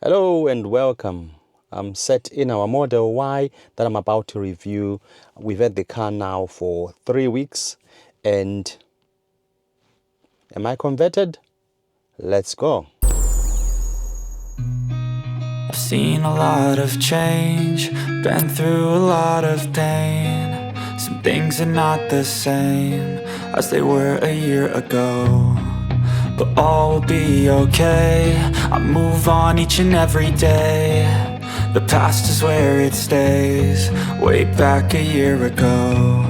Hello and welcome. I'm set in our Model Y that I'm about to review. We've had the car now for 3 weeks and am I converted? Let's go. I've seen a lot of change, been through a lot of pain. Some things are not the same as they were a year ago, but all will be okay. I move on each and every day. The past is where it stays, way back a year ago.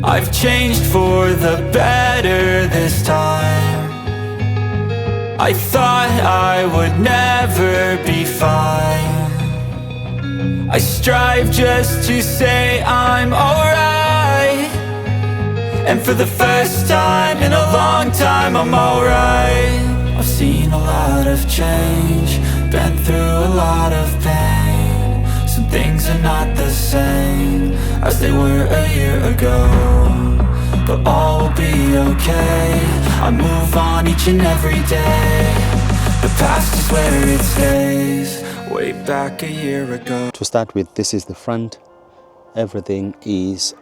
I've changed for the better this time. I thought I would never be fine. I strive just to say I'm alright, and for the first time in a long time I'm alright. I've seen a lot of change, been through a lot of pain. Some things are not the same as they were a year ago, but all will be okay. I move on each and every day. The past is where it stays, way back a year ago. To start with, this is the front. Everything is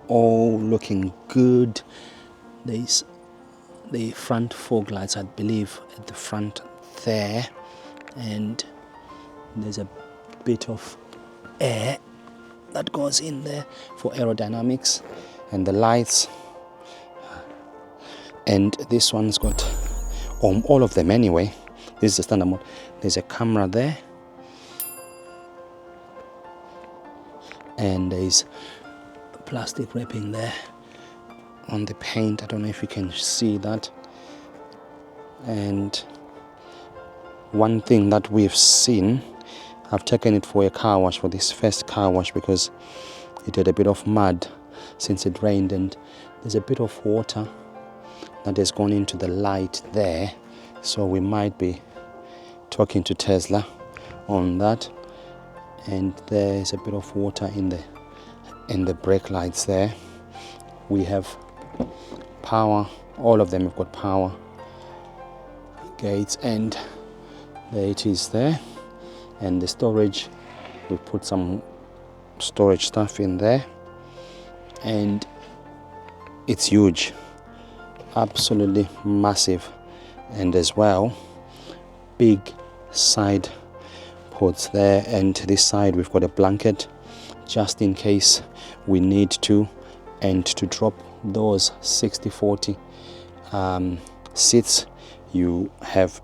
all looking good. There's the front fog lights, I believe, at the front there, and there's a bit of air that goes in there for aerodynamics, and the lights. And this one's got all of them anyway. This is the standard mode. There's a camera there, and there's plastic wrapping there on the paint. I don't know if you can see that. And one thing that we've seen, I've taken it for a car wash, for this first car wash, because it had a bit of mud since it rained, and there's a bit of water that has gone into the light there, so we might be talking to Tesla on that. And there's a bit of water in the brake lights there. We have power, all of them have got power gates, and there it is there. And the storage, we put some storage stuff in there, and it's huge, absolutely massive. And as well, big side ports there, and this side we've got a blanket just in case we need to, and to drop those 60/40 seats, you have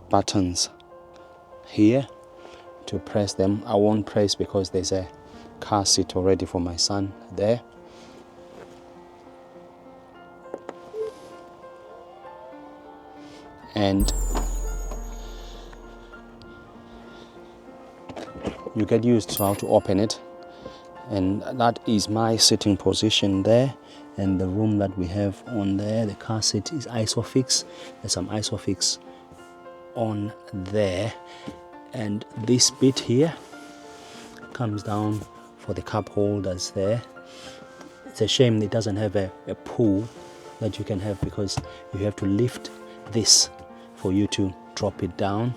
buttons here to press them. I won't press because there's a car seat already for my son there. And you get used to how to open it, and that is my sitting position there. And the room that we have on there, the car seat is Isofix. There's some Isofix on there, and this bit here comes down for the cup holders there. It's a shame it doesn't have a pull that you can have, because you have to lift this for you to drop it down.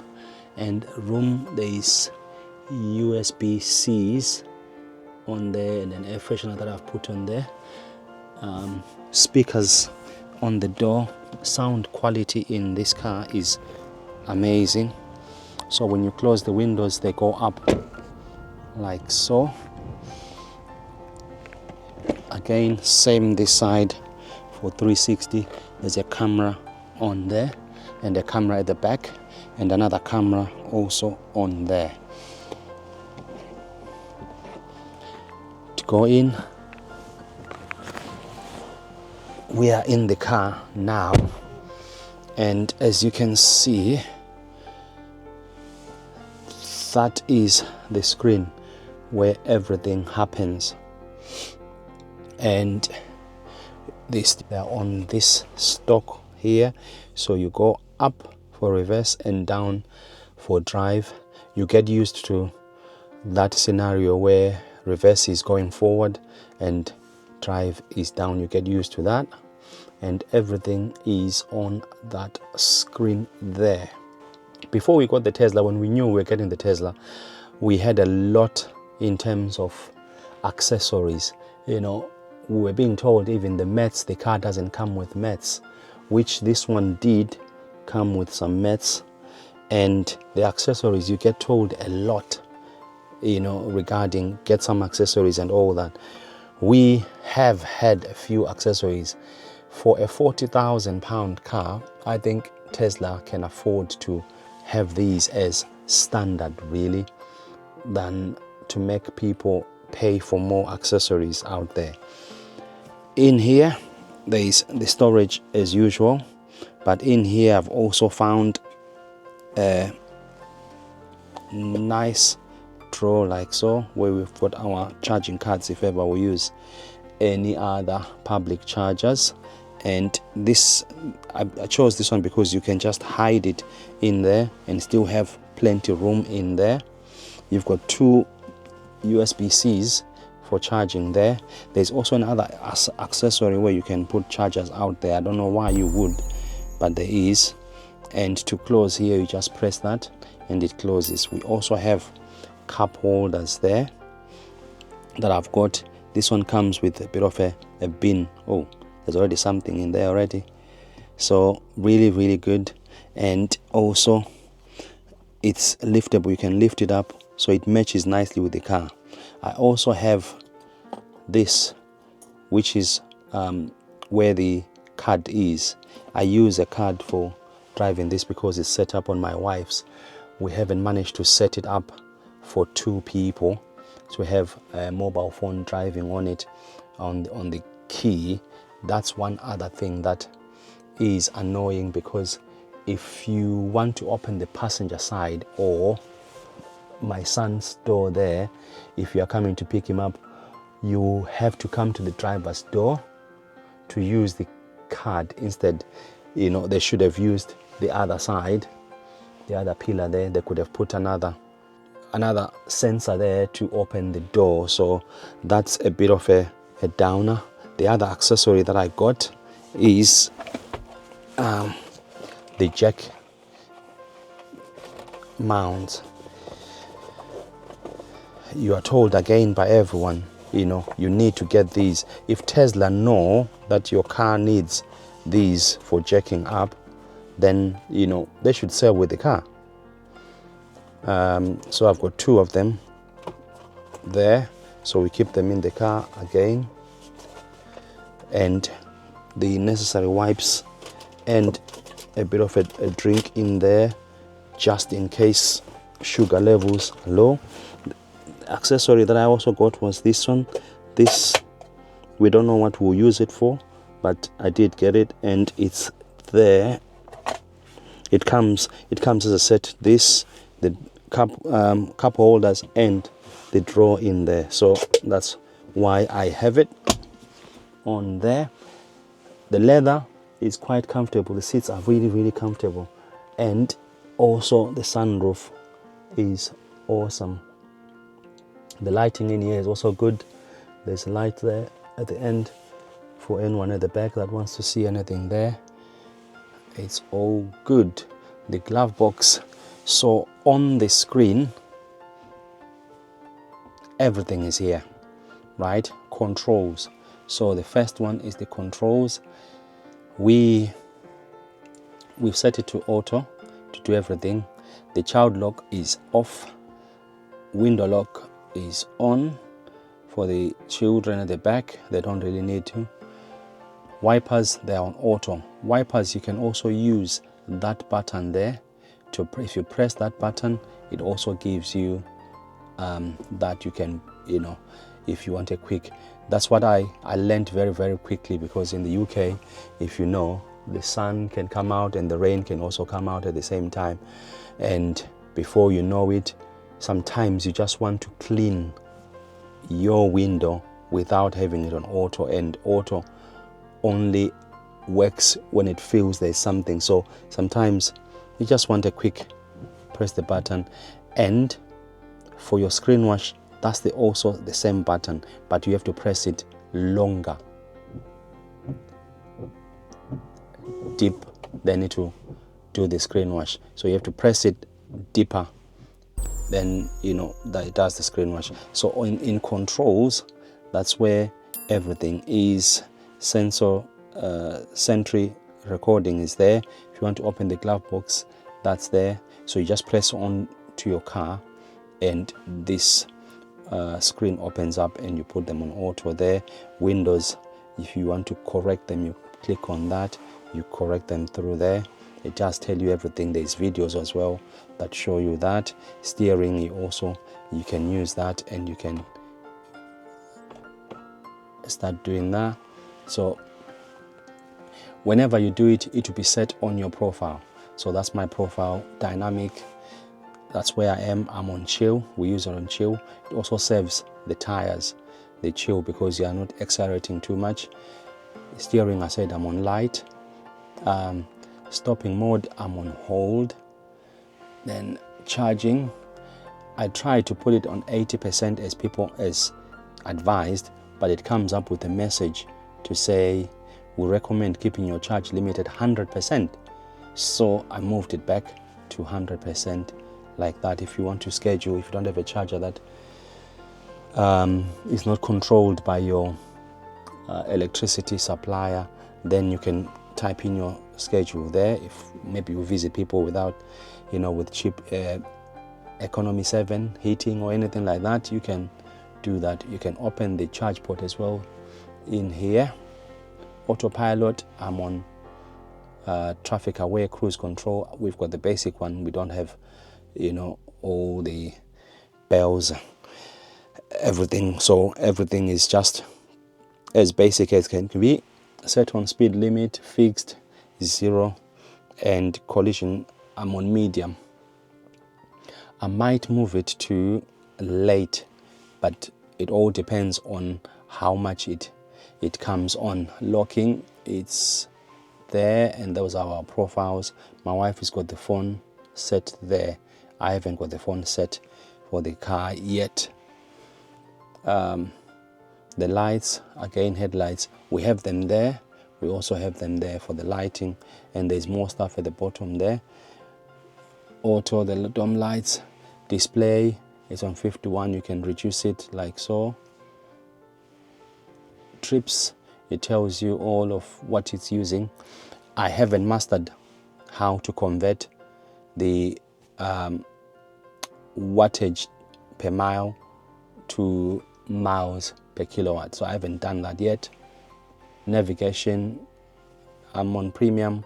And room, there is USB-Cs on there, and an air freshener that I've put on there. Speakers on the door. Sound quality in this car is amazing. So when you close the windows, they go up like so. Again, same this side for 360. There's a camera on there, and a camera at the back, and another camera also on there. To go in, we are in the car now, and as you can see, that is the screen where everything happens. And they're on this stock here, so you go up for reverse and down for drive. You get used to that scenario where reverse is going forward and drive is down. You get used to that, and everything is on that screen there. before we got the Tesla, when we knew we were getting the Tesla, we had a lot in terms of accessories. You know, we were being told even the mats, the car doesn't come with mats, which this one did come with some mats. And the accessories, you get told a lot, you know, regarding get some accessories and all that. We have had a few accessories. For a £40,000 car, I think Tesla can afford to have these as standard, really, than to make people pay for more accessories out there. In here, there is the storage as usual, but in here I've also found a nice drawer like so, where we've got our charging cards if ever we use any other public chargers. And this, I chose this one because you can just hide it in there and still have plenty of room in there. You've got 2 USB-Cs for charging there. There's also another accessory where you can put chargers out there. I don't know why you would, but there is. And to close here, you just press that and it closes. We also have cup holders there that I've got. This one comes with a bit of a bin. Oh, there's already something in there already. So really good. And also it's liftable. You can lift it up so it matches nicely with the car. I also have this, which is where the card is. I use a card for driving this because it's set up on my wife's. We haven't managed to set it up for 2 people, so we have a mobile phone driving on it, on the key. That's one other thing that is annoying, because if you want to open the passenger side or my son's door there, if you are coming to pick him up, you have to come to the driver's door to use the card instead. You know, they should have used the other side, the other pillar there. They could have put another sensor there to open the door. So that's a bit of a downer. The other accessory that I got is the jack mount. You are told again by everyone, you know, you need to get these. If Tesla know that your car needs these for jacking up, then, you know, they should sell with the car. So I've got 2 of them there, so we keep them in the car again. And the necessary wipes and a bit of a drink in there, just in case sugar levels are low. The accessory that I also got was this one. This, we don't know what we'll use it for, but I did get it, and it's there. It comes as a set. This, the cup holders and the drawer in there. So that's why I have it on there. The leather is quite comfortable. The seats are really comfortable, and also the sunroof is awesome. The lighting in here is also good. There's a light there at the end for anyone at the back that wants to see anything there. It's all good. The glove box. So on the screen, everything is here, right? Controls. So the first one is the controls. We've set it to auto to do everything. The child lock is off. Window lock is on for the children at the back. They don't really need to. Wipers, they're on auto. Wipers, you can also use that button there. If you press that button, it also gives you that you can, you know, if you want a quick. That's what I learned very quickly, because in the UK, if you know, the sun can come out and the rain can also come out at the same time, and before you know it, sometimes you just want to clean your window without having it on auto, and auto only works when it feels there's something. So sometimes you just want a quick press the button. And for your screen wash, that's also the same button, but you have to press it longer. Deep, then it will do the screen wash. So you have to press it deeper, then that it does the screen wash. So in controls, that's where everything is. Sensor Sentry recording is there. If you want to open the glove box, that's there. So you just press on to your car and this screen opens up and you put them on auto there. Windows, if you want to correct them, you click on that, you correct them through there. It does tell you everything. There's videos as well that show you that. Steering, you can use that and you can start doing that. So whenever you do it, it will be set on your profile. So that's my profile, dynamic. That's where I am. I'm on chill. We use it on chill. It also saves the tires, the chill, because you are not accelerating too much. Steering, I said I'm on light. Stopping mode, I'm on hold. Then charging, I try to put it on 80% as advised, but it comes up with a message to say we recommend keeping your charge limit at 100%. So I moved it back to 100%, like that. If you want to schedule, if you don't have a charger that is not controlled by your electricity supplier, then you can type in your schedule there. If maybe you visit people without, with cheap economy 7 heating or anything like that, you can do that. You can open the charge port as well in here. Autopilot, I'm on traffic aware cruise control. We've got the basic one. We don't have all the bells, everything. So everything is just as basic as can be. Set on speed limit, fixed 0, and collision, I'm on medium. I might move it to late, but it all depends on how much it comes on. Locking, it's there, and those are our profiles. My wife has got the phone set there. I haven't got the phone set for the car yet. The lights, again, headlights, we have them there. We also have them there for the lighting, and there's more stuff at the bottom there. Auto, the dome lights, display is on 51. You can reduce it like so. Trips, it tells you all of what it's using. I haven't mastered how to convert the wattage per mile to miles per kilowatt, so I haven't done that yet. Navigation, I'm on premium,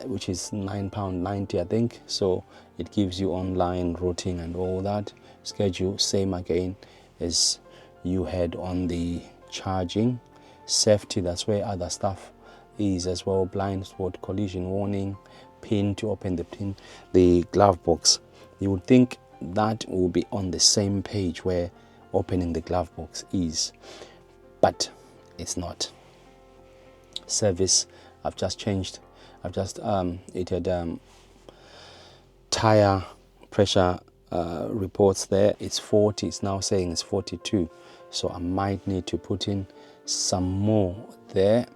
which is £9.90 I think, so it gives you online routing and all that. Schedule, same again as you had on the charging. Safety, that's where other stuff is as well. Blind spot, collision warning, pin to open the glove box. You would think that will be on the same page where opening the glove box is, but it's not. Service, I've just changed. It had tire pressure reports there. It's 40. It's now saying it's 42. So I might need to put in some more there.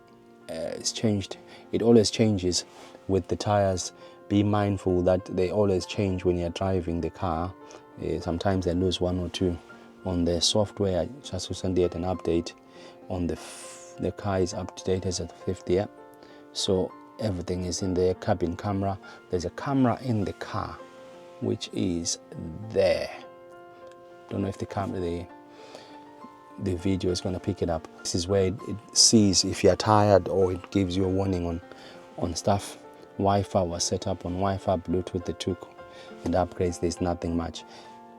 It's changed. It always changes with the tires. Be mindful that they always change when you're driving the car. Sometimes they lose 1 or 2 on the software. I just recently had an update on the car is up to date as at 5th year. So everything is in there. Cabin camera. There's a camera in the car, which is there. Don't know if the video is going to pick it up. This is where it sees if you're tired, or it gives you a warning on stuff. Wi-Fi was set up on Wi-Fi, Bluetooth, the two and upgrades. There's nothing much.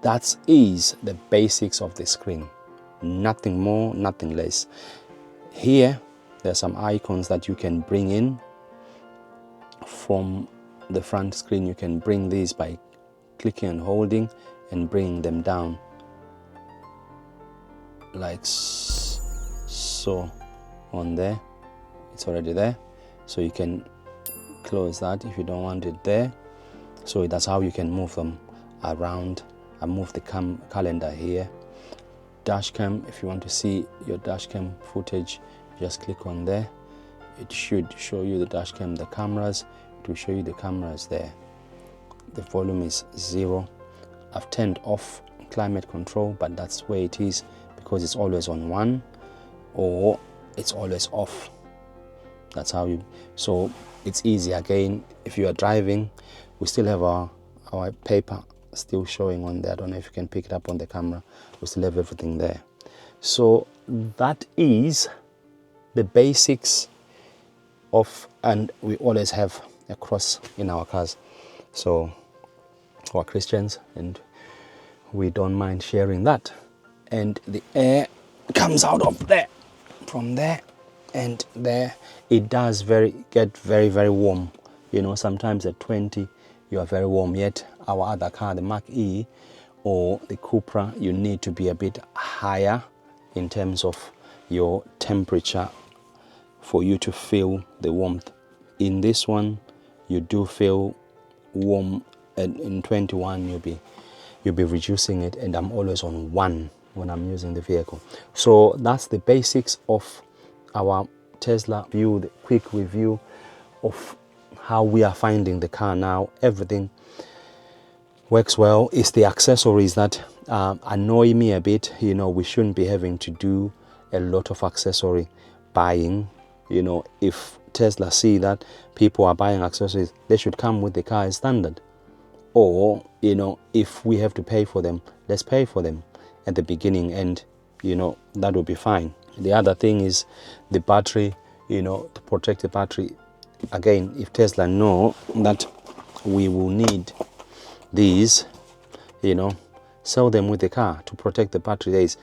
That is the basics of the screen. Nothing more, nothing less. Here, there are some icons that you can bring in from the front screen. You can bring these by clicking and holding and bringing them down like so on there. It's already there, so you can close that if you don't want it there. So that's how you can move them around. I move the calendar here. Dash cam, if you want to see your dash cam footage, just click on there. It should show you the dash cam, the cameras. to show you the cameras there. The volume is 0. I've turned off climate control, but that's where it is because it's always on 1 or it's always off. That's how you, so it's easy. Again, if you are driving, we still have our paper still showing on there. I don't know if you can pick it up on the camera. We still have everything there. So that is the basics of, and we always have a cross in our cars. So we're Christians and we don't mind sharing that. And the air comes out of there, from there and there. It does get very, very warm. You know, sometimes at 20 you are very warm, yet our other car, the Mach E or the Cupra, you need to be a bit higher in terms of your temperature for you to feel the warmth. In this one, you do feel warm, and in 21 you'll be reducing it, and I'm always on 1 when I'm using the vehicle. So that's the basics of our Tesla view, the quick review of how we are finding the car now. Everything works well. It's the accessories that annoy me a bit. You know, we shouldn't be having to do a lot of accessory buying. You know, if Tesla see that people are buying accessories, they should come with the car as standard. Or, you know, if we have to pay for them, let's pay for them at the beginning, and, you know, that will be fine. The other thing is the battery, you know, to protect the battery. Again, if Tesla know that we will need these, you know, sell them with the car to protect the battery. There is,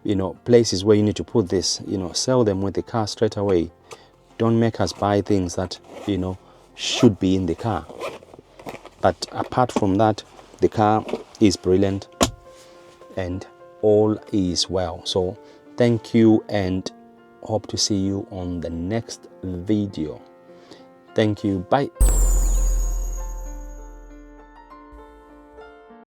you know, places where you need to put this, you know, sell them with the car straight away. Don't make us buy things that, you know, should be in the car. But apart from that, the car is brilliant and all is well. So thank you, and hope to see you on the next video. Thank you. Bye.